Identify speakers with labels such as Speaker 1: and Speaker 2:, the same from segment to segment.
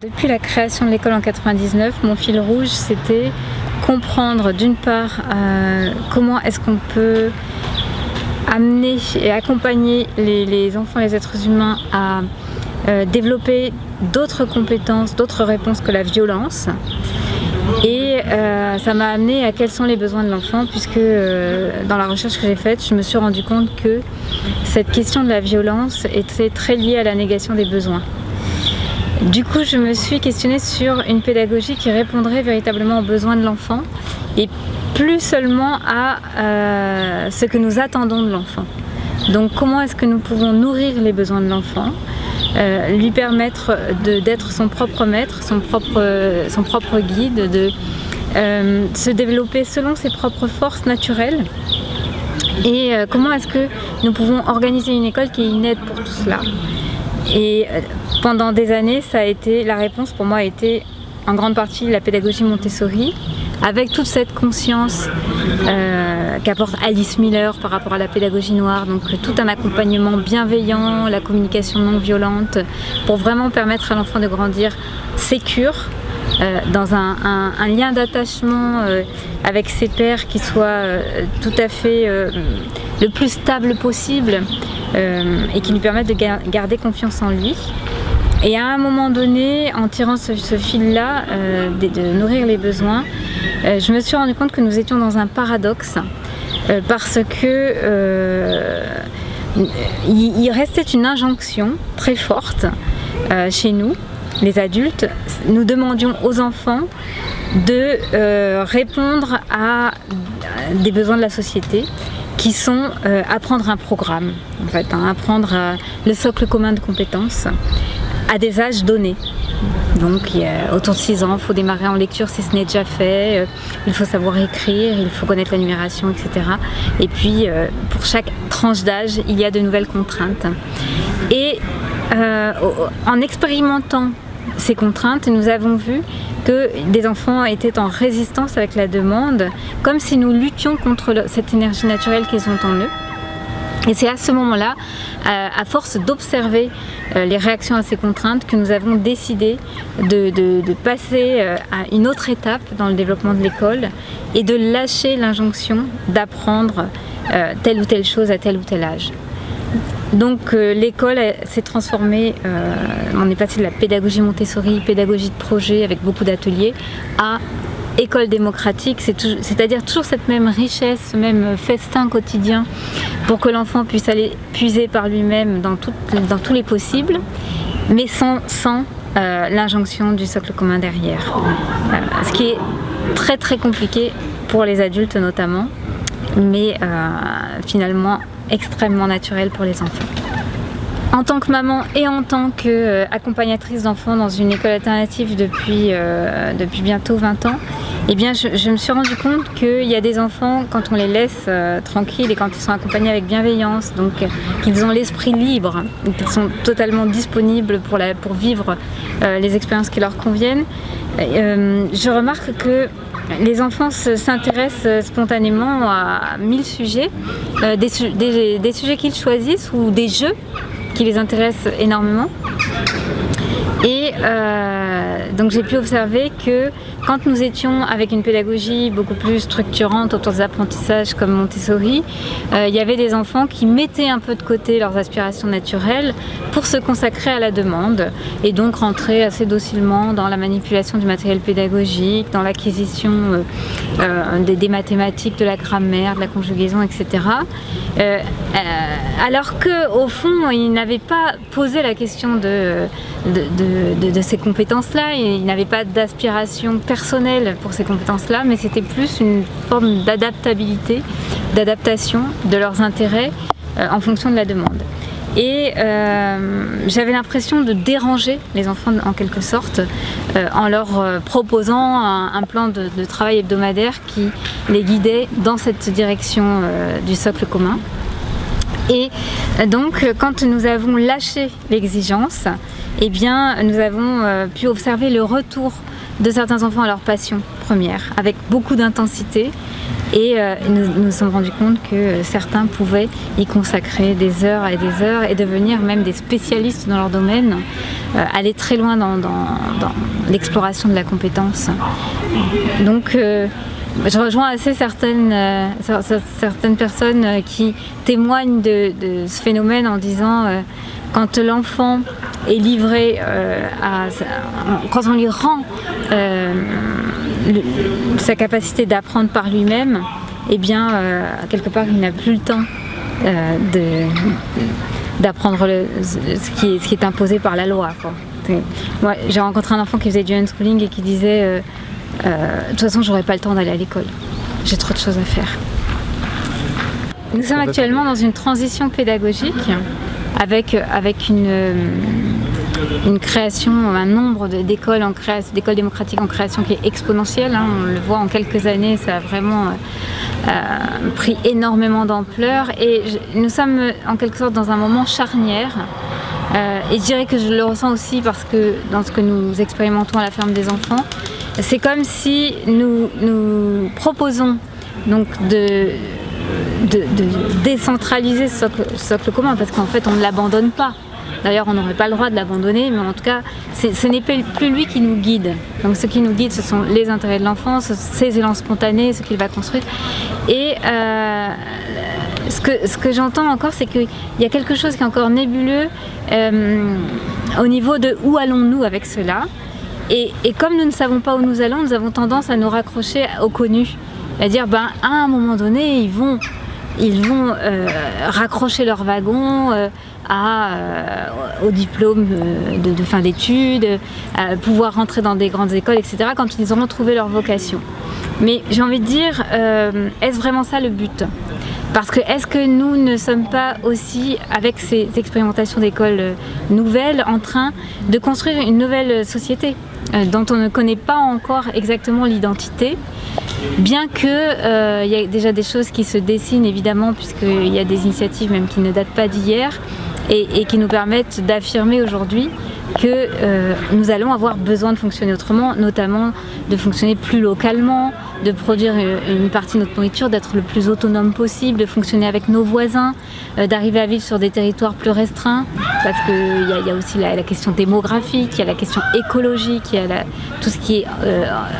Speaker 1: Depuis la création de l'école en 99, mon fil rouge c'était comprendre d'une part comment est-ce qu'on peut amener et accompagner les enfants, les êtres humains à développer d'autres compétences, d'autres réponses que la violence. Et ça m'a amené à quels sont les besoins de l'enfant, puisque dans la recherche que j'ai faite, je me suis rendu compte que cette question de la violence était très liée à la négation des besoins. Du coup, je me suis questionnée sur une pédagogie qui répondrait véritablement aux besoins de l'enfant et plus seulement à ce que nous attendons de l'enfant. Donc comment est-ce que nous pouvons nourrir les besoins de l'enfant, lui permettre d'être son propre maître, son propre guide, de se développer selon ses propres forces naturelles, et comment est-ce que nous pouvons organiser une école qui est une aide pour tout cela. Et pendant des années, la réponse pour moi a été en grande partie la pédagogie Montessori, avec toute cette conscience qu'apporte Alice Miller par rapport à la pédagogie noire, donc tout un accompagnement bienveillant, la communication non violente, pour vraiment permettre à l'enfant de grandir sécure, dans un lien d'attachement avec ses pairs qui soit tout à fait le plus stable possible, et qui lui permettent de garder confiance en lui. Et à un moment donné, en tirant ce fil-là, de nourrir les besoins, je me suis rendu compte que nous étions dans un paradoxe, parce que il restait une injonction très forte chez nous, les adultes. Nous demandions aux enfants de répondre à des besoins de la société, qui sont apprendre un programme, en fait, apprendre le socle commun de compétences à des âges donnés. Donc autour de 6 ans, il faut démarrer en lecture si ce n'est déjà fait, il faut savoir écrire, il faut connaître la numération, etc. Et puis pour chaque tranche d'âge, il y a de nouvelles contraintes. Et en expérimentant ces contraintes, nous avons vu que des enfants étaient en résistance avec la demande, comme si nous luttions contre cette énergie naturelle qu'ils ont en eux. Et c'est à ce moment-là, à force d'observer les réactions à ces contraintes, que nous avons décidé de passer à une autre étape dans le développement de l'école et de lâcher l'injonction d'apprendre telle ou telle chose à tel ou tel âge. Donc l'école s'est transformée, on est passé de la pédagogie Montessori, pédagogie de projet avec beaucoup d'ateliers, à école démocratique, c'est-à-dire toujours cette même richesse, ce même festin quotidien pour que l'enfant puisse aller puiser par lui-même dans tous les possibles, mais sans l'injonction du socle commun derrière. Ce qui est très très compliqué pour les adultes notamment, mais finalement extrêmement naturel pour les enfants. En tant que maman et en tant qu'accompagnatrice d'enfants dans une école alternative depuis bientôt 20 ans, eh bien je me suis rendu compte qu'il y a des enfants, quand on les laisse tranquilles et quand ils sont accompagnés avec bienveillance, donc qu'ils ont l'esprit libre, qu'ils sont totalement disponibles pour vivre les expériences qui leur conviennent, je remarque que les enfants s'intéressent spontanément à 1000 sujets, des sujets qu'ils choisissent ou des jeux qui les intéressent énormément. Et donc j'ai pu observer que quand nous étions avec une pédagogie beaucoup plus structurante autour des apprentissages comme Montessori, il y avait des enfants qui mettaient un peu de côté leurs aspirations naturelles pour se consacrer à la demande et donc rentrer assez docilement dans la manipulation du matériel pédagogique, dans l'acquisition des mathématiques, de la grammaire, de la conjugaison, etc. Alors qu'au fond, ils n'avaient pas posé la question de ces compétences-là, ils n'avaient pas d'aspiration personnelle pour ces compétences-là, mais c'était plus une forme d'adaptabilité, d'adaptation de leurs intérêts en fonction de la demande. Et j'avais l'impression de déranger les enfants en quelque sorte en leur proposant un plan de travail hebdomadaire qui les guidait dans cette direction du socle commun. Et donc quand nous avons lâché l'exigence, eh bien nous avons pu observer le retour de certains enfants à leur passion première, avec beaucoup d'intensité. Et nous nous sommes rendus compte que certains pouvaient y consacrer des heures et devenir même des spécialistes dans leur domaine, aller très loin dans l'exploration de la compétence. Donc je rejoins assez certaines personnes qui témoignent de ce phénomène en disant quand l'enfant est livré quand on lui rend sa capacité d'apprendre par lui-même, eh bien, quelque part, il n'a plus le temps d'apprendre ce qui est imposé par la loi, quoi. Moi, j'ai rencontré un enfant qui faisait du unschooling et qui disait de toute façon, j'aurais pas le temps d'aller à l'école. J'ai trop de choses à faire. Nous sommes actuellement dans une transition pédagogique avec une création, un nombre d'écoles d'écoles démocratiques en création qui est exponentielle. Hein. On le voit en quelques années, ça a vraiment pris énormément d'ampleur. Et nous sommes en quelque sorte dans un moment charnière. Et je dirais que je le ressens aussi parce que dans ce que nous expérimentons à la ferme des enfants, c'est comme si nous proposons donc de décentraliser ce socle commun, parce qu'en fait on ne l'abandonne pas. D'ailleurs on n'aurait pas le droit de l'abandonner, mais en tout cas ce n'est plus lui qui nous guide. Donc ce qui nous guide, ce sont les intérêts de l'enfant, ses élans spontanés, ce qu'il va construire. Et ce que j'entends encore, c'est qu'il y a quelque chose qui est encore nébuleux au niveau de où allons-nous avec cela. Et comme nous ne savons pas où nous allons, nous avons tendance à nous raccrocher au connu. À dire, à un moment donné, ils vont raccrocher leur wagon au diplôme de fin d'études, pouvoir rentrer dans des grandes écoles, etc., quand ils auront trouvé leur vocation. Mais j'ai envie de dire, est-ce vraiment ça le but ? Parce que est-ce que nous ne sommes pas aussi, avec ces expérimentations d'écoles nouvelles, en train de construire une nouvelle société dont on ne connaît pas encore exactement l'identité, bien que y a déjà des choses qui se dessinent évidemment, puisqu'il y a des initiatives même qui ne datent pas d'hier et qui nous permettent d'affirmer aujourd'hui que nous allons avoir besoin de fonctionner autrement, notamment de fonctionner plus localement, de produire une partie de notre nourriture, d'être le plus autonome possible, de fonctionner avec nos voisins, d'arriver à vivre sur des territoires plus restreints, parce qu'il y a aussi la question démographique, il y a la question écologique, il y a tout ce qui est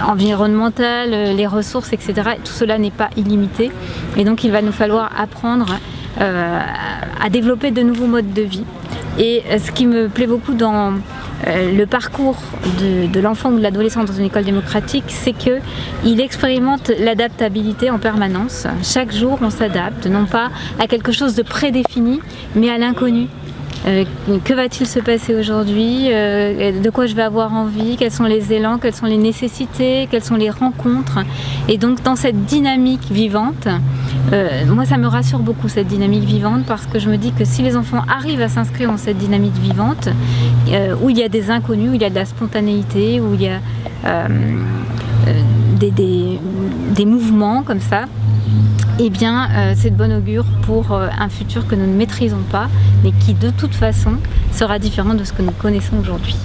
Speaker 1: environnemental, les ressources, etc. Et tout cela n'est pas illimité, et donc il va nous falloir apprendre à développer de nouveaux modes de vie. Et ce qui me plaît beaucoup dans le parcours de l'enfant ou de l'adolescent dans une école démocratique, c'est qu'il expérimente l'adaptabilité en permanence. Chaque jour, on s'adapte, non pas à quelque chose de prédéfini, mais à l'inconnu. Que va-t-il se passer aujourd'hui, de quoi je vais avoir envie, quels sont les élans, quelles sont les nécessités, quelles sont les rencontres. Et donc dans cette dynamique vivante, moi ça me rassure beaucoup cette dynamique vivante, parce que je me dis que si les enfants arrivent à s'inscrire dans cette dynamique vivante, où il y a des inconnus, où il y a de la spontanéité, où il y a des mouvements comme ça, eh bien c'est de bon augure pour un futur que nous ne maîtrisons pas, mais qui de toute façon sera différent de ce que nous connaissons aujourd'hui.